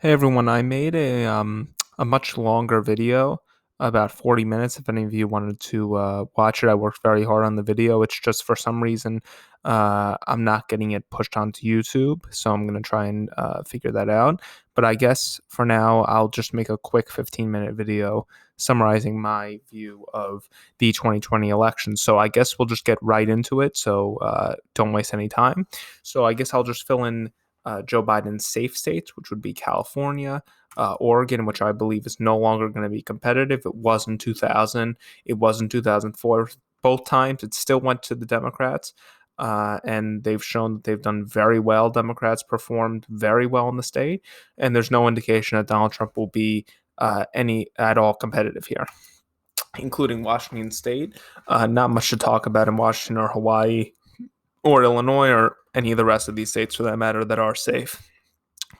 Hey everyone, I made a much longer video, about 40 minutes. If any of you wanted to watch it, I worked very hard on the video. It's just for some reason I'm not getting it pushed onto YouTube, so I'm gonna try and figure that out. But I guess for now, I'll just make a quick 15-minute video summarizing my view of the 2020 election. So I guess we'll just get right into it. So don't waste any time. So I guess I'll just fill in Joe Biden's safe states, which would be California, Oregon, which I believe is no longer going to be competitive. It was in 2000, it was in 2004. Both times it still went to the Democrats, and they've shown that they've done very well. Democrats performed very well in the state, and there's no indication that Donald Trump will be any at all competitive here, including Washington State. Not much to talk about in Washington or Hawaii or Illinois or any of the rest of these states for that matter that are safe.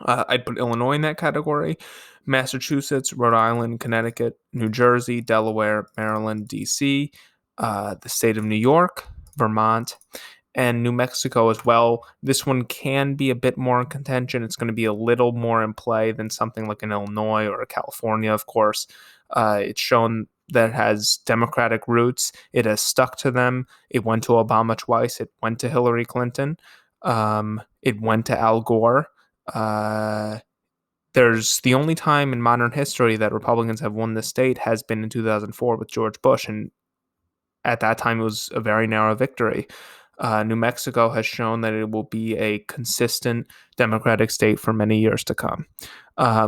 I'd put Illinois in that category, Massachusetts, Rhode Island, Connecticut, New Jersey, Delaware, Maryland, D.C., the state of New York, Vermont, and New Mexico as well. This one can be a bit more in contention. It's going to be a little more in play than something like an Illinois or a California, of course. It's shown that it has Democratic roots. It has stuck to them. It went to Obama twice. It went to Hillary Clinton. It went to Al Gore. There's the only time in modern history that Republicans have won this state has been in 2004 with George Bush, and at that time it was a very narrow victory. New Mexico has shown that it will be a consistent Democratic state for many years to come.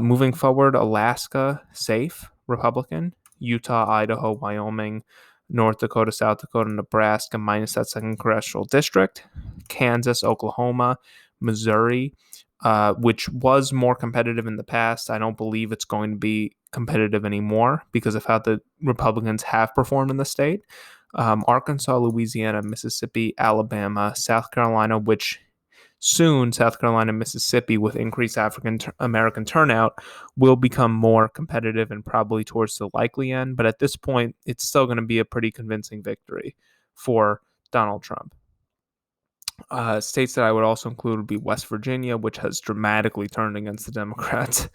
Moving forward, Alaska, safe, Republican. Utah, Idaho, Wyoming, North Dakota, South Dakota, Nebraska, minus that second congressional district. Kansas, Oklahoma, Missouri, which was more competitive in the past. I don't believe it's going to be competitive anymore because of how the Republicans have performed in the state. Arkansas, Louisiana, Mississippi, Alabama, South Carolina, which soon South Carolina and Mississippi, with increased African American turnout, will become more competitive and probably towards the likely end. But at this point, it's still going to be a pretty convincing victory for Donald Trump. States that I would also include would be West Virginia, which has dramatically turned against the Democrats,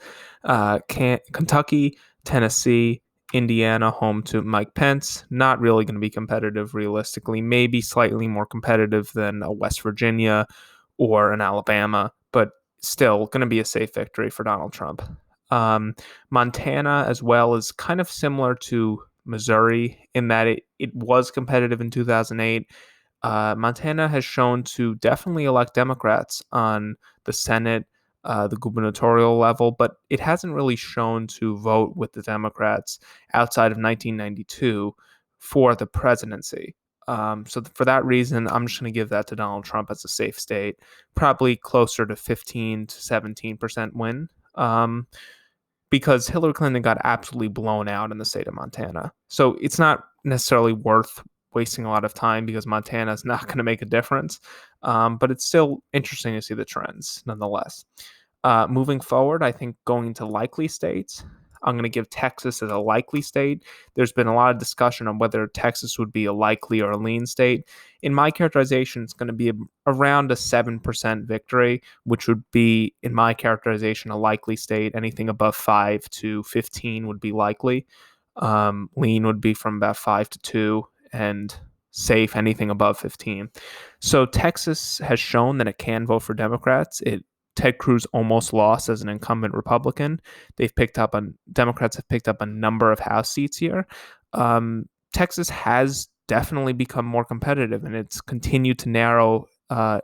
Kentucky, Tennessee, Indiana, home to Mike Pence, not really going to be competitive realistically, maybe slightly more competitive than a West Virginia or an Alabama, but still going to be a safe victory for Donald Trump. Montana, as well, is kind of similar to Missouri in that it was competitive in 2008. Montana has shown to definitely elect Democrats on the Senate, the gubernatorial level, but it hasn't really shown to vote with the Democrats outside of 1992 for the presidency. So for that reason, I'm just going to give that to Donald Trump as a safe state, probably closer to 15 to 17% win, because Hillary Clinton got absolutely blown out in the state of Montana. So it's not necessarily worth wasting a lot of time because Montana is not going to make a difference. But it's still interesting to see the trends nonetheless. Moving forward, I think going to likely states, I'm going to give Texas as a likely state. There's been a lot of discussion on whether Texas would be a likely or a lean state. In my characterization, it's going to be around a 7% victory, which would be, in my characterization, a likely state. Anything above 5 to 15 would be likely. Lean would be from about 5 to 2, and safe anything above 15. So Texas has shown that it can vote for Democrats. Ted Cruz almost lost as an incumbent Republican. Democrats have picked up a number of House seats here. Texas has definitely become more competitive, and it's continued to narrow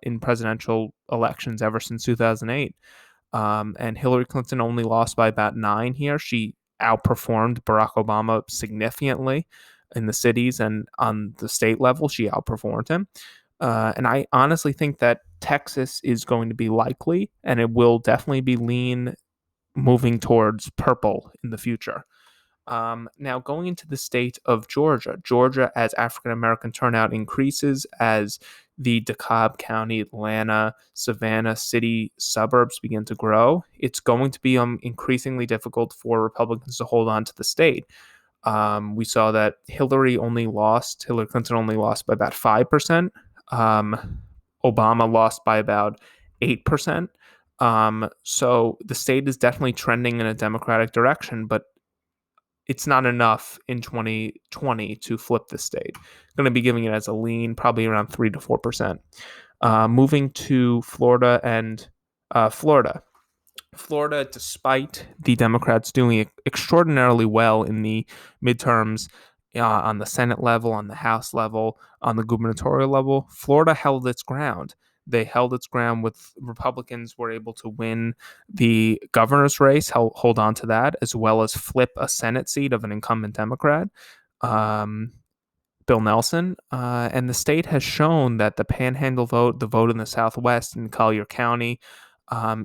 in presidential elections ever since 2008. And Hillary Clinton only lost by about 9 here. She outperformed Barack Obama significantly in the cities, and on the state level, she outperformed him. And I honestly think that Texas is going to be likely, and it will definitely be lean moving towards purple in the future. Now, going into the state of Georgia, as African American turnout increases, as the DeKalb County, Atlanta, Savannah city suburbs begin to grow, it's going to be increasingly difficult for Republicans to hold on to the state. We saw that Hillary Clinton only lost by about 5%. Obama lost by about 8%. So the state is definitely trending in a Democratic direction, but it's not enough in 2020 to flip the state. I'm going to be giving it as a lean, probably around 3 to 4%. Moving to Florida and Florida. Florida, despite the Democrats doing extraordinarily well in the midterms, on the Senate level, on the House level, on the gubernatorial level, Florida held its ground. They held its ground with Republicans were able to win the governor's race, hold on to that, as well as flip a Senate seat of an incumbent Democrat. Um, Bill Nelson, and the state has shown that the Panhandle vote, the vote in the Southwest in Collier County,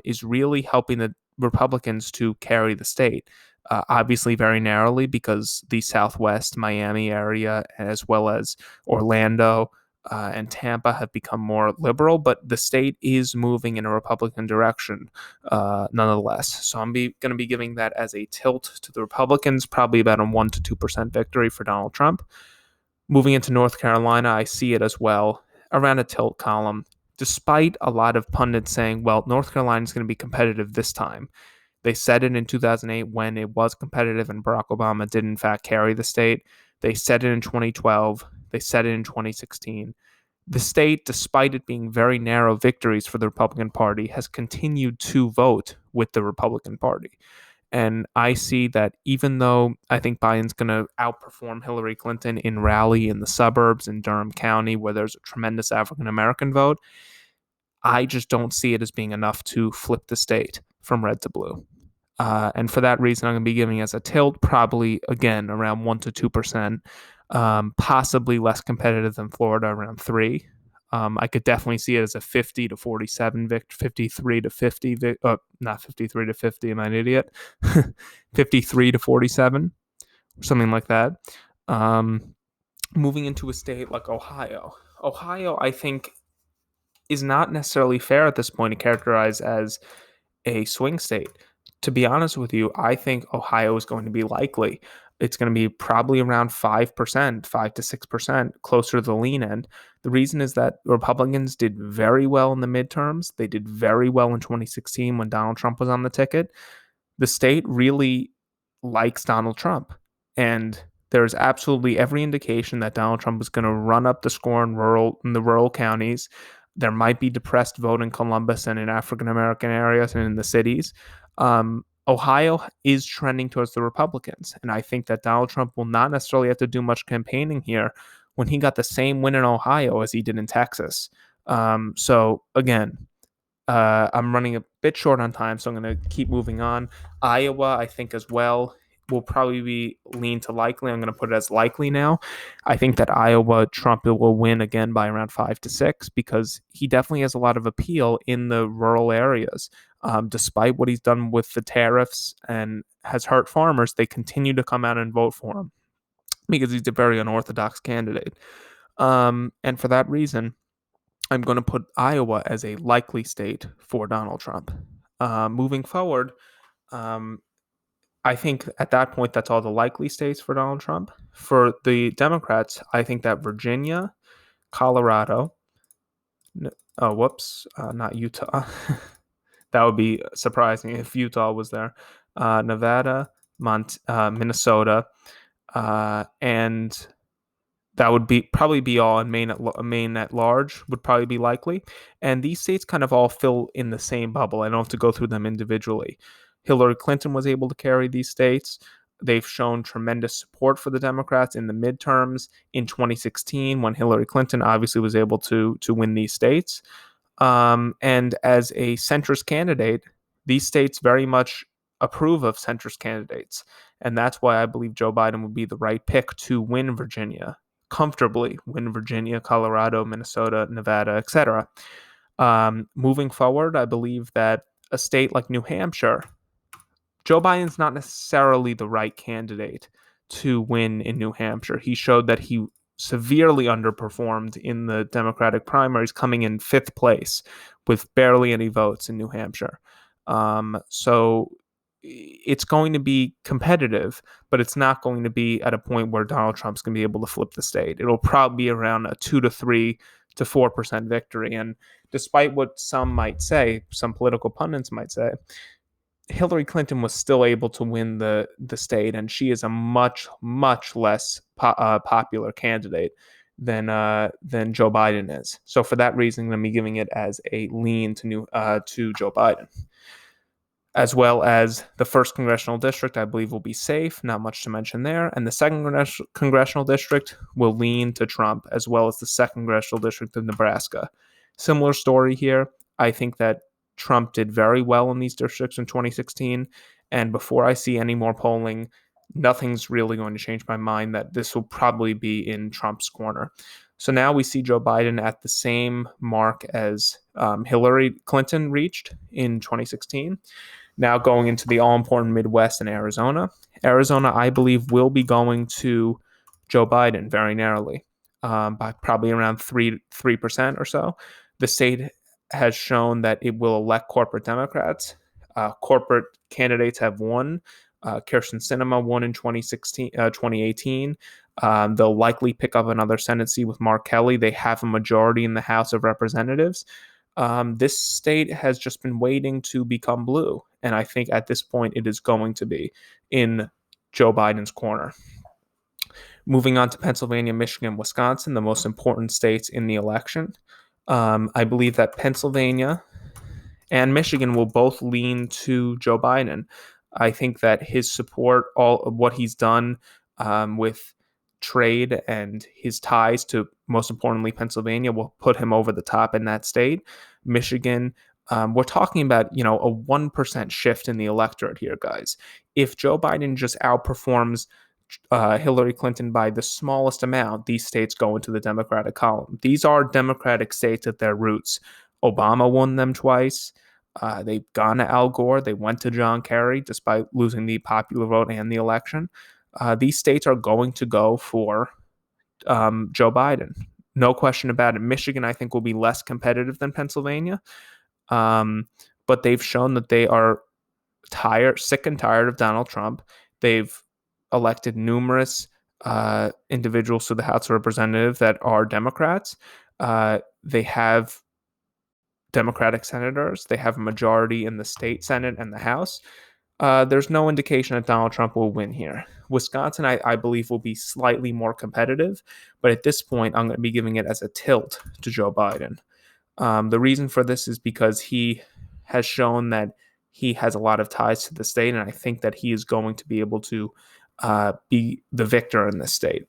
is really helping the Republicans to carry the state. Obviously, very narrowly because the Southwest Miami area, as well as Orlando and Tampa, have become more liberal, but the state is moving in a Republican direction nonetheless. So I'm going to be giving that as a tilt to the Republicans, probably about a 1 to 2% victory for Donald Trump. Moving into North Carolina, I see it as well around a tilt column. Despite a lot of pundits saying, well, North Carolina is going to be competitive this time. They said it in 2008 when it was competitive and Barack Obama did, in fact, carry the state. They said it in 2012. They said it in 2016. The state, despite it being very narrow victories for the Republican Party, has continued to vote with the Republican Party. And I see that even though I think Biden's going to outperform Hillary Clinton in Raleigh, in the suburbs, in Durham County, where there's a tremendous African American vote, I just don't see it as being enough to flip the state from red to blue. And for that reason, I'm going to be giving as a tilt, probably again around 1 to 2%, possibly less competitive than Florida, around 3. I could definitely see it as a 50 to 47 vict, 53 to 50, not 53 to 50. Am I an idiot? 53 to 47, something like that. Moving into a state like Ohio. Ohio, I think, is not necessarily fair at this point to characterize as a swing state. To be honest with you, I think Ohio is going to be likely. It's going to be probably around 5%, 5 to 6%, closer to the lean end. The reason is that Republicans did very well in the midterms. They did very well in 2016 when Donald Trump was on the ticket. The state really likes Donald Trump. And there's absolutely every indication that Donald Trump is going to run up the score in the rural counties. There might be depressed vote in Columbus and in African American areas and in the cities. Ohio is trending towards the Republicans, and I think that Donald Trump will not necessarily have to do much campaigning here when he got the same win in Ohio as he did in Texas. So again, I'm running a bit short on time, so I'm going to keep moving on. Iowa, I think as well, will probably be lean to likely. I'm going to put it as likely now. I think that Iowa, Trump will win again by around 5 to 6 because he definitely has a lot of appeal in the rural areas. Despite what he's done with the tariffs and has hurt farmers, they continue to come out and vote for him because he's a very unorthodox candidate. And for that reason, I'm going to put Iowa as a likely state for Donald Trump. Moving forward, I think at that point, that's all the likely states for Donald Trump. For the Democrats, I think that Virginia, Colorado, not Utah. That would be surprising if Utah was there. Nevada, Minnesota, and that would probably be all, and Maine at large would probably be likely. And these states kind of all fill in the same bubble. I don't have to go through them individually. Hillary Clinton was able to carry these states. They've shown tremendous support for the Democrats in the midterms in 2016 when Hillary Clinton obviously was able to win these states. And as a centrist candidate, these states very much approve of centrist candidates. And that's why I believe Joe Biden would be the right pick to win Virginia, comfortably win Virginia, Colorado, Minnesota, Nevada, etc. Moving forward, I believe that a state like New Hampshire, Joe Biden's not necessarily the right candidate to win in New Hampshire. He showed that he severely underperformed in the Democratic primaries, coming in 5th place with barely any votes in New Hampshire. So it's going to be competitive, but it's not going to be at a point where Donald Trump's going to be able to flip the state. It'll probably be around a 2 to 3 to 4% victory. And despite what some might say, some political pundits might say, Hillary Clinton was still able to win the state, and she is a much less popular candidate than Joe Biden is. So for that reason, I'm giving it as a lean to Joe Biden, as well as the first congressional district. I believe will be safe, not much to mention there, and the second congressional district will lean to Trump, as well as the second congressional district of Nebraska. Similar story here. I think that Trump did very well in these districts in 2016. And before I see any more polling, nothing's really going to change my mind that this will probably be in Trump's corner. So now we see Joe Biden at the same mark as Hillary Clinton reached in 2016. Now going into the all-important Midwest and Arizona. Arizona, I believe, will be going to Joe Biden very narrowly, by probably around 3% or so. The state has shown that it will elect corporate Democrats. Corporate candidates have won. Kirsten Sinema won in 2018. They'll likely pick up another Senate seat with Mark Kelly. They have a majority in the House of Representatives. This state has just been waiting to become blue. And I think at this point it is going to be in Joe Biden's corner. Moving on to Pennsylvania, Michigan, Wisconsin, the most important states in the election. I believe that Pennsylvania and Michigan will both lean to Joe Biden. I think that his support, all of what he's done with trade and his ties to, most importantly, Pennsylvania, will put him over the top in that state. Michigan, we're talking about, a 1% shift in the electorate here, guys. If Joe Biden just outperforms Hillary Clinton by the smallest amount, these states go into the Democratic column. These are Democratic states at their roots. Obama won them twice. They've gone to Al Gore. They went to John Kerry, despite losing the popular vote and the election. These states are going to go for Joe Biden. No question about it. Michigan, I think, will be less competitive than Pennsylvania. But they've shown that they are sick and tired of Donald Trump. They've elected numerous individuals to the House of Representatives that are Democrats. They have Democratic senators. They have a majority in the state Senate and the House. There's no indication that Donald Trump will win here. Wisconsin, I believe, will be slightly more competitive, but at this point, I'm going to be giving it as a tilt to Joe Biden. The reason for this is because he has shown that he has a lot of ties to the state, and I think that he is going to be able to be the victor in this state.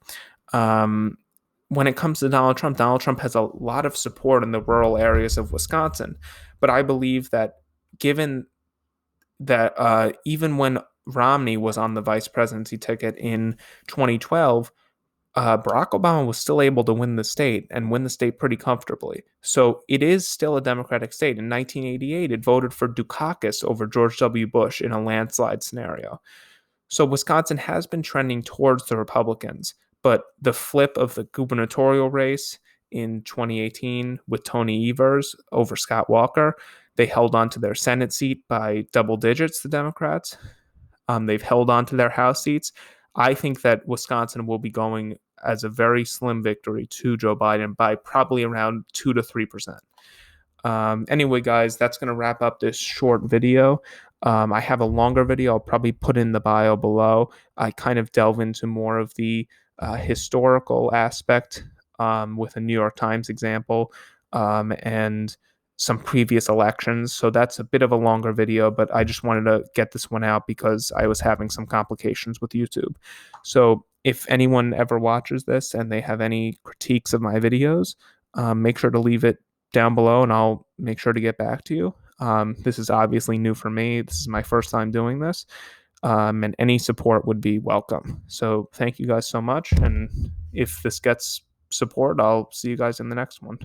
When it comes to Donald Trump has a lot of support in the rural areas of Wisconsin, but I believe that given that even when Romney was on the vice presidency ticket in 2012, Barack Obama was still able to win the state and win the state pretty comfortably. So it is still a Democratic state. In 1988, it voted for Dukakis over George W. Bush in a landslide scenario. So Wisconsin has been trending towards the Republicans, but the flip of the gubernatorial race in 2018 with Tony Evers over Scott Walker, they held on to their Senate seat by double digits, the Democrats. They've held on to their House seats. I think that Wisconsin will be going as a very slim victory to Joe Biden by probably around 2 to 3%. Anyway, guys, that's going to wrap up this short video. I have a longer video I'll probably put in the bio below. I kind of delve into more of the historical aspect with a New York Times example and some previous elections. So that's a bit of a longer video, but I just wanted to get this one out because I was having some complications with YouTube. So if anyone ever watches this and they have any critiques of my videos, make sure to leave it down below and I'll make sure to get back to you. This is obviously new for me. This is my first time doing this. And any support would be welcome. So thank you guys so much. And if this gets support, I'll see you guys in the next one.